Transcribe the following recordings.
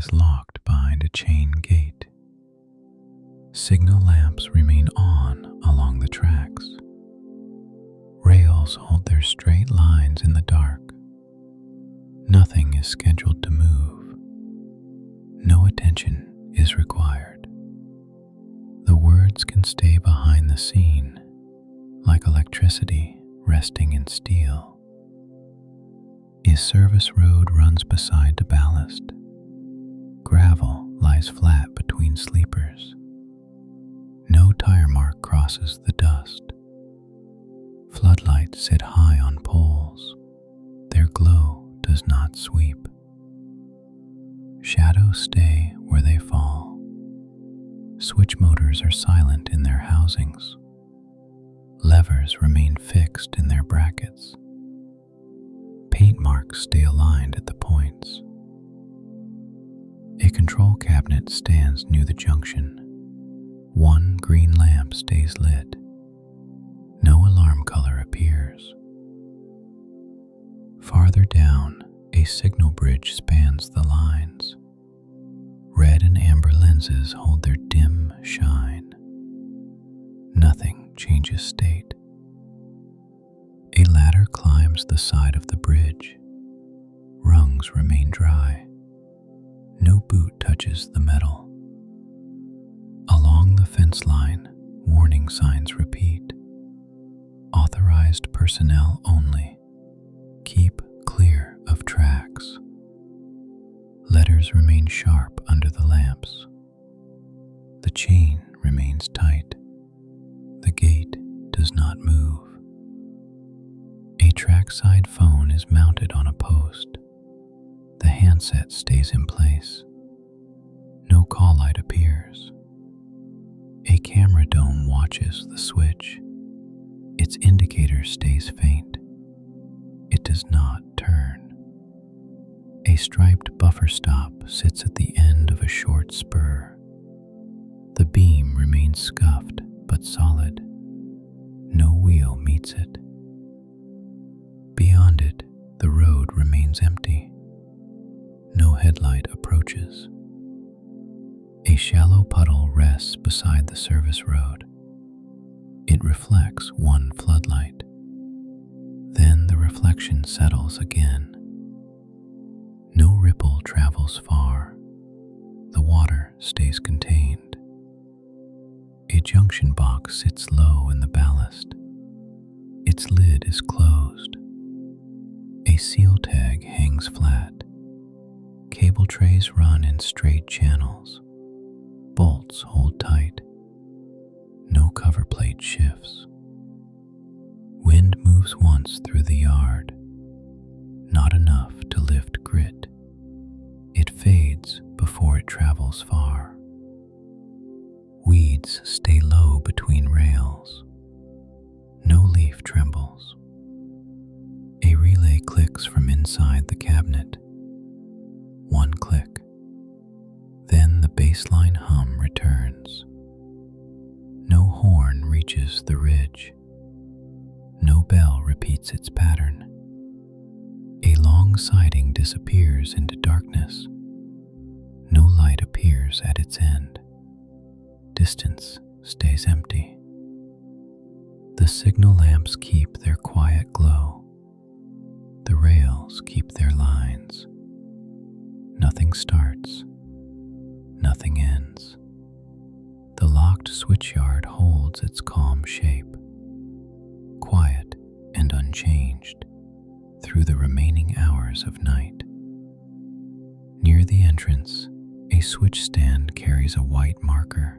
is locked behind a chain gate. Signal lamps remain on along the tracks. Rails hold their straight lines in the dark. Nothing is scheduled to move. No attention is required. The words can stay behind the scene, like electricity resting in steel. A service road runs beside the ballast. Gravel lies flat between sleepers. No tire mark crosses the dust. Floodlights sit high on poles. Their glow does not sweep. Shadows stay where they fall. Switch motors are silent in their housings. Levers remain fixed in their brackets. Paint marks stay aligned at the points. A control cabinet stands near the junction. One green lamp stays lit. No alarm color appears. Farther down, a signal bridge spans the lines. Red and amber lenses hold their dim shine. Nothing changes state. A ladder climbs the side of the bridge. Rungs remain dry. No boot touches the metal. Along the fence line, warning signs repeat. Authorized personnel only. Keep clear of tracks. Letters remain sharp under the lamps. The chain remains tight. The gate does not move. A trackside phone is mounted on a post. The handset stays in place. No call light appears. A camera dome watches the switch. Its indicator stays faint. It does not turn. A striped buffer stop sits at the end of a short spur. The beam remains scuffed but solid. No wheel meets it. Beyond it, the road remains empty. No headlight approaches. A shallow puddle rests beside the service road. It reflects one floodlight. Then the reflection settles again. No ripple travels far. The water stays contained. A junction box sits low in the ballast. Its lid is closed. A seal tag hangs flat. Cable trays run in straight channels. Bolts hold tight. No cover plate shifts. Wind moves once through the yard. Not enough to lift grit. It fades before it travels far. Weeds stay low between rails. No leaf trembles. A relay clicks from inside the cabinet. One click. Then the baseline hum returns. No horn reaches the ridge. No bell repeats its pattern. A long siding disappears into darkness. No light appears at its end. Distance stays empty. The signal lamps keep their quiet glow. The rails keep their lines. Nothing starts. Nothing ends. The locked switchyard holds its calm shape, quiet and unchanged through the remaining hours of night. Near the entrance, a switch stand carries a white marker.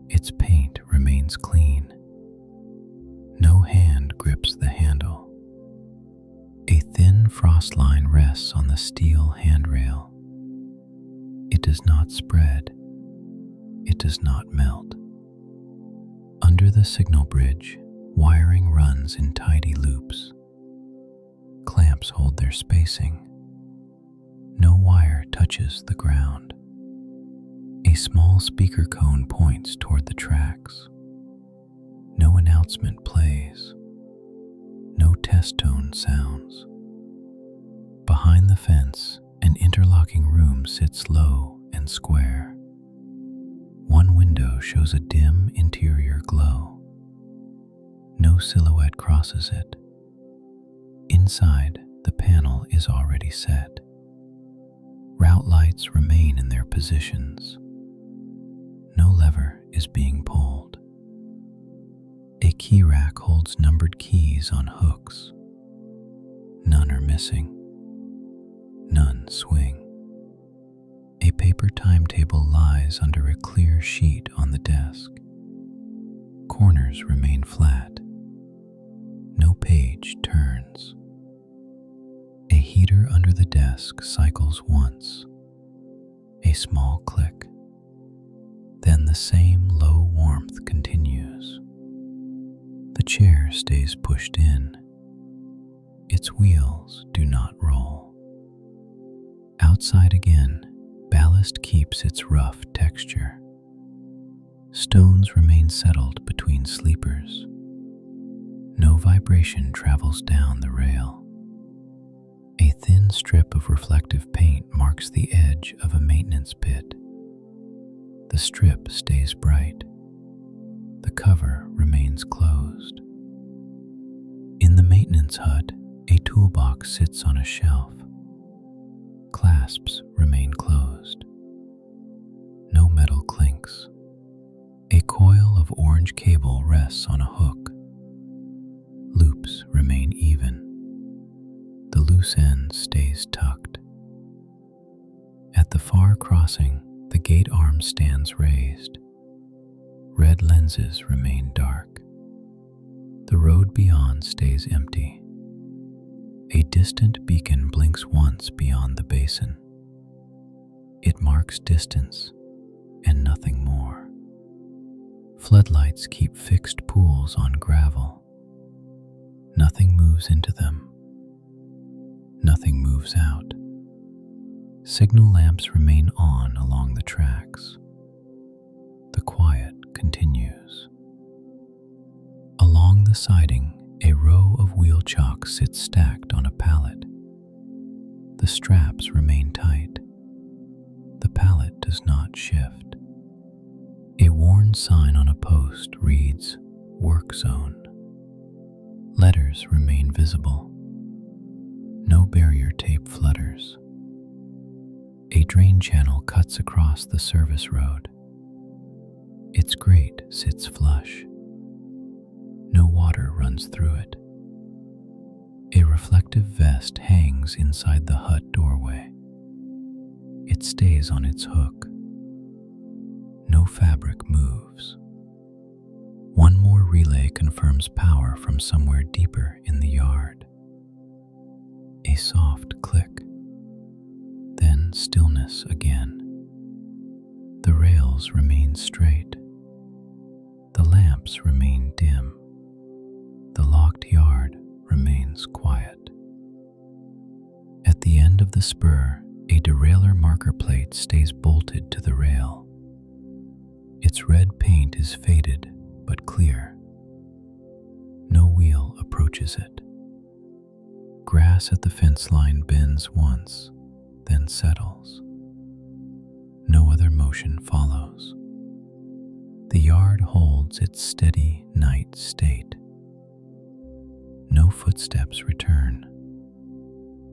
Its paint remains clean. No hand grips the handle. A thin frost line rests on the steel handrail. It does not spread. It does not melt. Under the signal bridge, wiring runs in tidy loops. Clamps hold their spacing. No wire touches the ground. A small speaker cone points toward the tracks. No announcement plays. No test tone sounds. Behind the fence, An interlocking room sits low and square. One window shows a dim interior glow. No silhouette crosses it. Inside, the panel is already set. Route lights remain in their positions. No lever is being pulled. A key rack holds numbered keys on hooks. None are missing. None swing. A paper timetable lies under a clear sheet on the desk. Corners remain flat. No page turns. A heater under the desk cycles once. A small click. Then the same low warmth continues. The chair stays pushed in. Its wheels do not roll. Outside again, ballast keeps its rough texture. Stones remain settled between sleepers. No vibration travels down the rail. A thin strip of reflective paint marks the edge of a maintenance pit. The strip stays bright. The cover remains closed. In the maintenance hut, a toolbox sits on a shelf. Clasps remain closed. No metal clinks. A coil of orange cable rests on a hook. Loops remain even. The loose end stays tucked. At the far crossing, the gate arm stands raised. Red lenses remain dark. The road beyond stays empty. A distant beacon blinks once beyond the basin. It marks distance and nothing more. Floodlights keep fixed pools on gravel. Nothing moves into them. Nothing moves out. Signal lamps remain on along the tracks. The quiet continues. Along the siding, a row of wheel chocks sits stacked on a pallet. The straps remain tight. The pallet does not shift. A worn sign on a post reads, "Work Zone." Letters remain visible. No barrier tape flutters. A drain channel cuts across the service road. Its grate sits flush. No water runs through it. A reflective vest hangs inside the hut doorway. It stays on its hook. No fabric moves. One more relay confirms power from somewhere deeper in the yard. A soft click. Then stillness again. The rails remain straight. The lamps remain dim. The locked yard remains quiet. At the end of the spur, a derailleur marker plate stays bolted to the rail. Its red paint is faded but clear. No wheel approaches it. Grass at the fence line bends once, then settles. No other motion follows. The yard holds its steady night state. No footsteps return.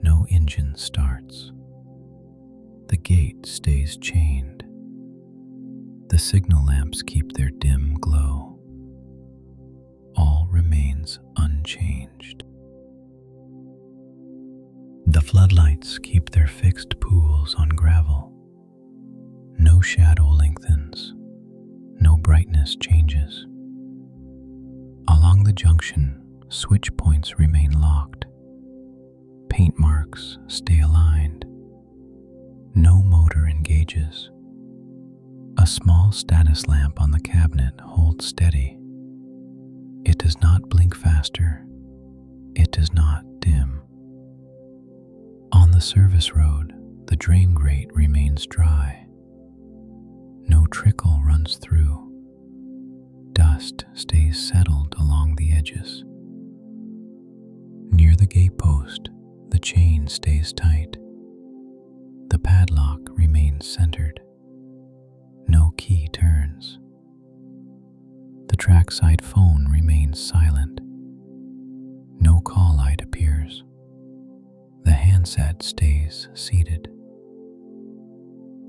No engine starts. The gate stays chained. The signal lamps keep their dim glow. All remains unchanged. The floodlights keep their fixed pools on gravel. No shadow lengthens. No brightness changes. Along the junction, switch points remain locked. Paint marks stay aligned. No motor engages. A small status lamp on the cabinet holds steady. It does not blink faster. It does not dim. On the service road, the drain grate remains dry. No trickle runs through. Dust stays settled along the edges. Near the gate post, the chain stays tight. padlock remains centered. No key turns. The trackside phone remains silent. No call light appears. The handset stays seated.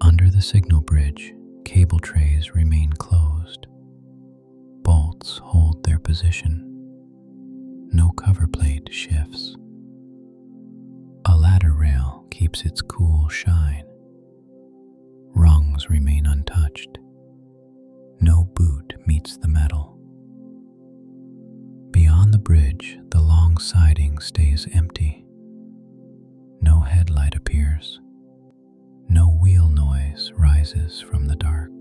Under the signal bridge, cable trays remain closed. Bolts hold their position. No cover plate shifts. A ladder rail keeps its cool shine. Rungs remain untouched. No boot meets the metal. Beyond the bridge, the long siding stays empty. No headlight appears. No wheel noise rises from the dark.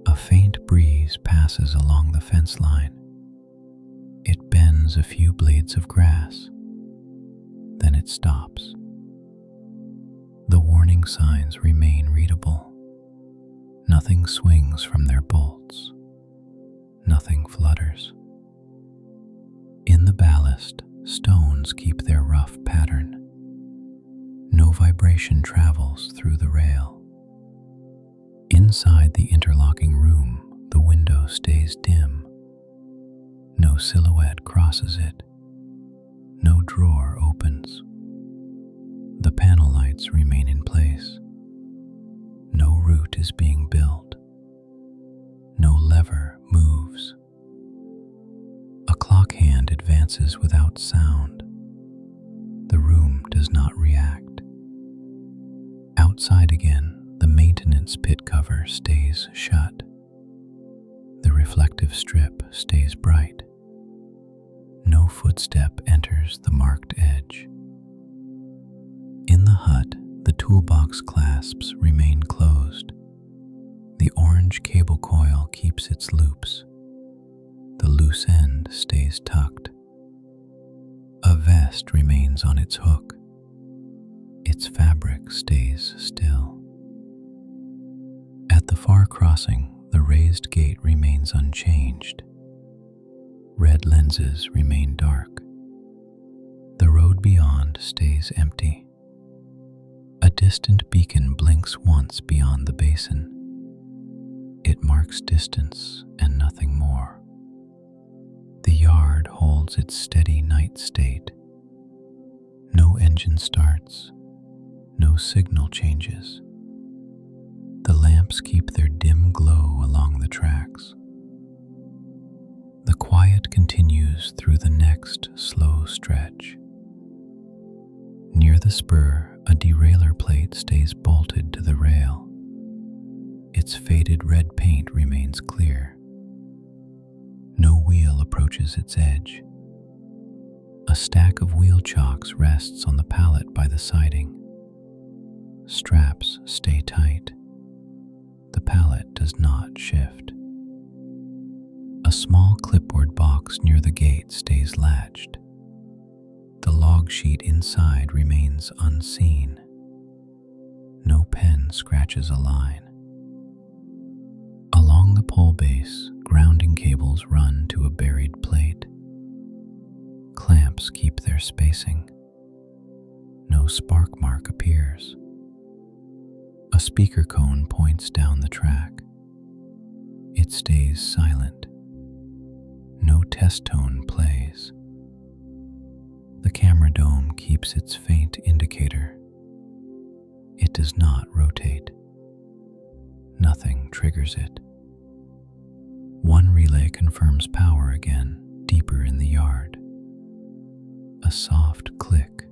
A faint breeze passes along the fence line. It bends a few blades of grass. Then it stops. The warning signs remain readable. Nothing swings from their bolts. Nothing flutters. In the ballast, stones keep their rough pattern. No vibration travels through the rail. Inside the interlocking room, the window stays dim. No silhouette crosses it. No drawer opens. The panel lights remain in place. No route is being built. No lever moves. A clock hand advances without sound. The room does not react. Outside again, the maintenance pit cover stays shut. The reflective strip stays bright. No footstep enters the marked edge. In the hut, the toolbox clasps remain closed. The orange cable coil keeps its loops. The loose end stays tucked. A vest remains on its hook. Its fabric stays still. At the far crossing, the raised gate remains unchanged. Red lenses remain dark. The road beyond stays empty. A distant beacon blinks once beyond the basin. It marks distance and nothing more. The yard holds its steady night state. No engine starts. No signal changes. The lamps keep their dim glow along the tracks. The quiet continues through the next slow stretch. Near the spur, a derailleur plate stays bolted to the rail. Its faded red paint remains clear. No wheel approaches its edge. A stack of wheel chocks rests on the pallet by the siding. Straps stay tight. The pallet does not shift. A small clipboard box near the gate stays latched. The log sheet inside remains unseen. No pen scratches a line. Along the pole base, grounding cables run to a buried plate. Clamps keep their spacing. No spark mark appears. A speaker cone points down the track. It stays silent. No test tone plays. The camera dome keeps its faint indicator. It does not rotate. Nothing triggers it. One relay confirms power again, deeper in the yard. A soft click,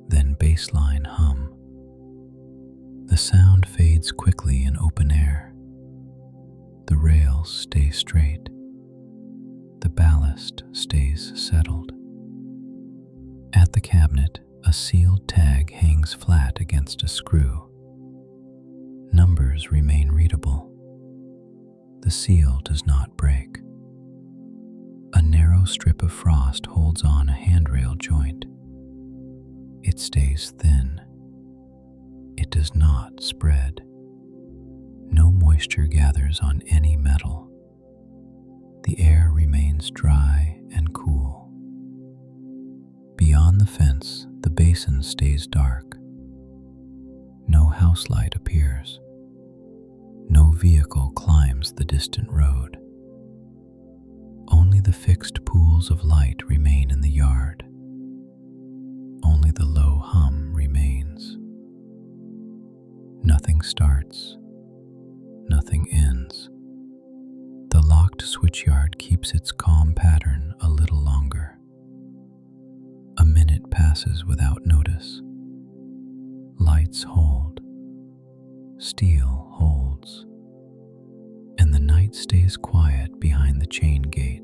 then baseline hum. The sound fades quickly in open air. The rails stay straight. The ballast stays settled. At the cabinet, a sealed tag hangs flat against a screw. Numbers remain readable. The seal does not break. A narrow strip of frost holds on a handrail joint. It stays thin. It does not spread. No moisture gathers on any metal. The air remains dry and cool. Beyond the fence, the basin stays dark. No house light appears. No vehicle climbs the distant road. Only the fixed pools of light remain in the yard. Only the low hum remains. Nothing starts. Nothing ends. The locked switchyard keeps its calm pattern a little longer. A minute passes without notice. Lights hold. Steel holds. And the night stays quiet behind the chain gate.